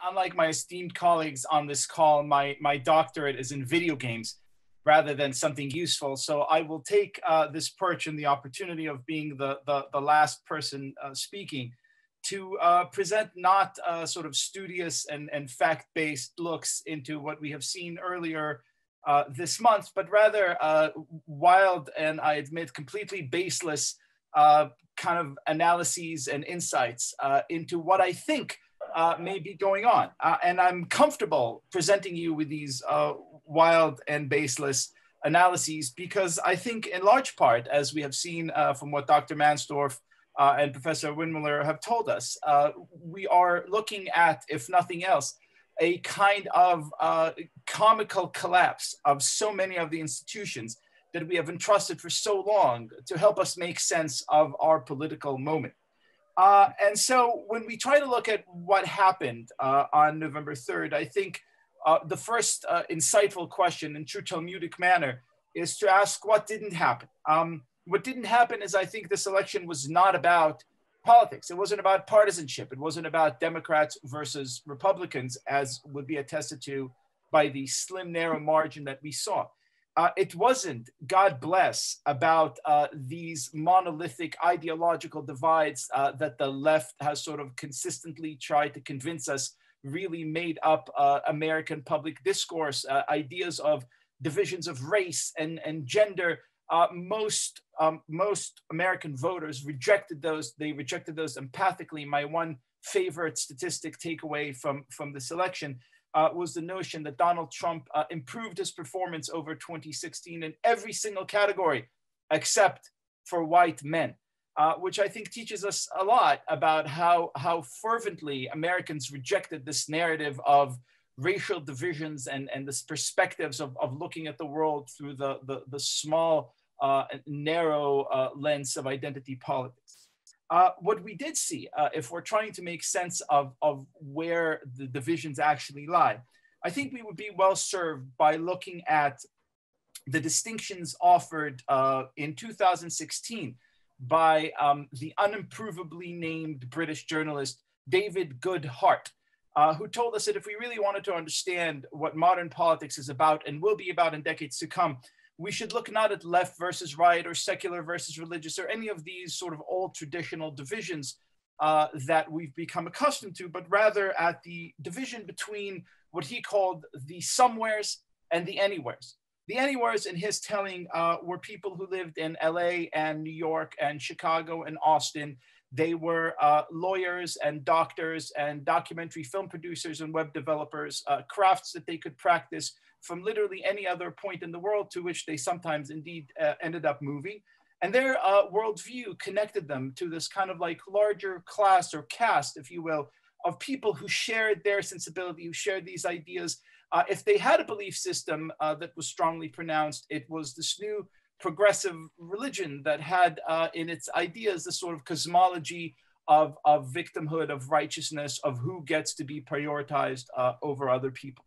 Unlike my esteemed colleagues on this call, my doctorate is in video games rather than something useful. So I will take this perch and the opportunity of being the last person speaking to present not sort of studious and fact-based looks into what we have seen earlier this month, but rather wild and, I admit, completely baseless kind of analyses and insights into what I think may be going on. And I'm comfortable presenting you with these wild and baseless analyses because I think in large part, as we have seen from what Dr. Mansdorf and Professor Windmuller have told us, we are looking at, if nothing else, a kind of comical collapse of so many of the institutions that we have entrusted for so long to help us make sense of our political moment. And so when we try to look at what happened on November 3rd, I think the first insightful question in true Talmudic manner is to ask what didn't happen. What didn't happen is I think this election was not about politics. It wasn't about partisanship. It wasn't about Democrats versus Republicans, as would be attested to by the slim, narrow margin that we saw. It wasn't, God bless, about these monolithic ideological divides that the left has sort of consistently tried to convince us really made up American public discourse, ideas of divisions of race and gender. Most American voters rejected those. They rejected those empathically. My one favorite statistic takeaway from this election was the notion that Donald Trump improved his performance over 2016 in every single category except for white men, which I think teaches us a lot about how fervently Americans rejected this narrative of racial divisions and this perspectives of looking at the world through the small, narrow lens of identity politics. What we did see, if we're trying to make sense of where the divisions actually lie, I think we would be well served by looking at the distinctions offered in 2016 by the unimprovably named British journalist David Goodhart, who told us that if we really wanted to understand what modern politics is about and will be about in decades to come, we should look not at left versus right or secular versus religious or any of these sort of old traditional divisions that we've become accustomed to, but rather at the division between what he called the somewheres and the anywheres. The anywheres, in his telling, were people who lived in LA and New York and Chicago and Austin. They were lawyers and doctors and documentary film producers and web developers, crafts that they could practice from literally any other point in the world to which they sometimes indeed ended up moving. And their worldview connected them to this kind of like larger class or caste, if you will, of people who shared their sensibility, who shared these ideas. If they had a belief system that was strongly pronounced, it was this new progressive religion that had in its ideas this sort of cosmology of victimhood, of righteousness, of who gets to be prioritized over other people.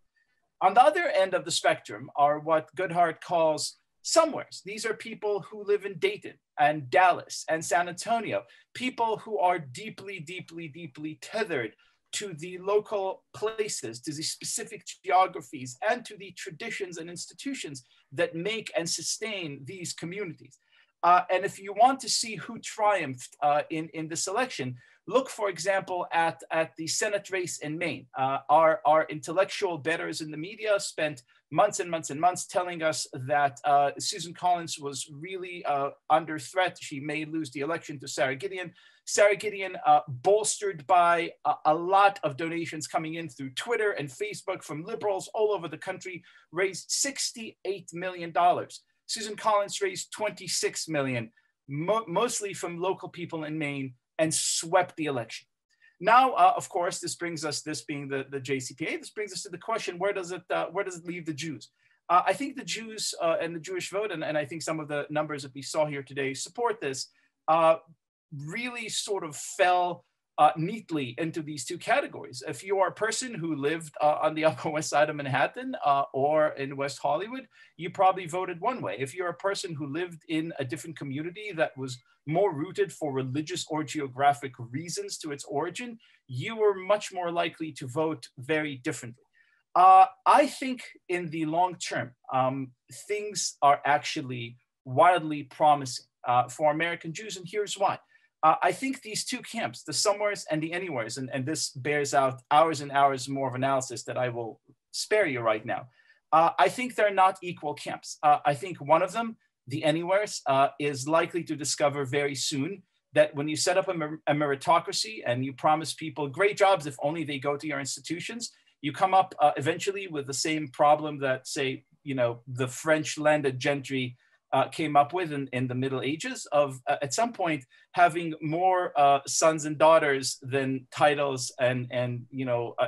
On the other end of the spectrum are what Goodhart calls somewheres. These are people who live in Dayton and Dallas and San Antonio, people who are deeply, deeply, deeply tethered to the local places, to the specific geographies, and to the traditions and institutions that make and sustain these communities. And if you want to see who triumphed in this election, look, for example, at the Senate race in Maine. Our intellectual betters in the media spent months and months and months telling us that Susan Collins was really under threat. She may lose the election to Sarah Gideon. Sarah Gideon, bolstered by a lot of donations coming in through Twitter and Facebook from liberals all over the country, raised $68 million. Susan Collins raised $26 million, mostly from local people in Maine, and swept the election. Now, of course, this brings us, this being the JCPA, this brings us to the question, where does it leave the Jews? I think the Jews and the Jewish vote, and I think some of the numbers that we saw here today support this, really sort of fell neatly into these two categories. If you are a person who lived on the Upper West Side of Manhattan or in West Hollywood, you probably voted one way. If you're a person who lived in a different community that was more rooted for religious or geographic reasons to its origin, you were much more likely to vote very differently. I think in the long term, things are actually wildly promising for American Jews, and here's why. I think these two camps, the somewheres and the anywheres, and this bears out hours and hours more of analysis that I will spare you right now. I think they're not equal camps. I think one of them, the anywheres, is likely to discover very soon that when you set up a meritocracy and you promise people great jobs if only they go to your institutions, you come up eventually with the same problem that, say, the French landed gentry came up with in the Middle Ages of at some point having more sons and daughters than titles and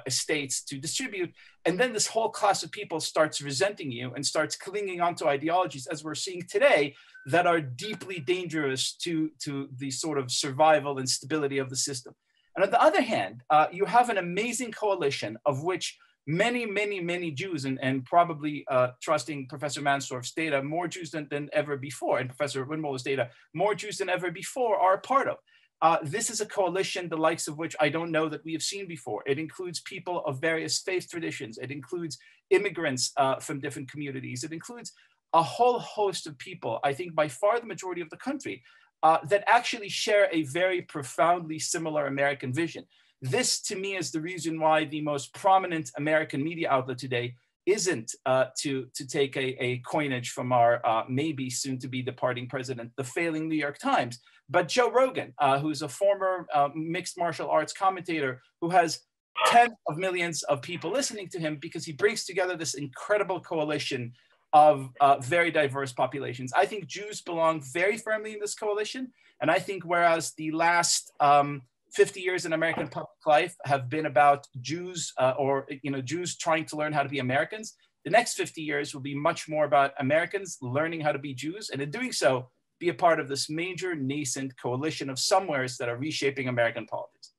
estates to distribute. And then this whole class of people starts resenting you and starts clinging onto ideologies, as we're seeing today, that are deeply dangerous to the sort of survival and stability of the system. And on the other hand, you have an amazing coalition of which many Jews, and probably trusting Professor Mansdorf's data, more Jews than ever before, and Professor Windmuller's data, more Jews than ever before are a part of. This is a coalition the likes of which I don't know that we have seen before. It includes people of various faith traditions. It includes immigrants from different communities. It includes a whole host of people, I think by far the majority of the country, that actually share a very profoundly similar American vision. This, to me, is the reason why the most prominent American media outlet today isn't to take a coinage from our maybe soon-to-be departing president, the failing New York Times, but Joe Rogan, who's a former mixed martial arts commentator who has tens of millions of people listening to him because he brings together this incredible coalition of very diverse populations. I think Jews belong very firmly in this coalition, and I think whereas the last 50 years in American public life have been about Jews Jews trying to learn how to be Americans, the next 50 years will be much more about Americans learning how to be Jews, and in doing so, be a part of this major nascent coalition of somewheres that are reshaping American politics.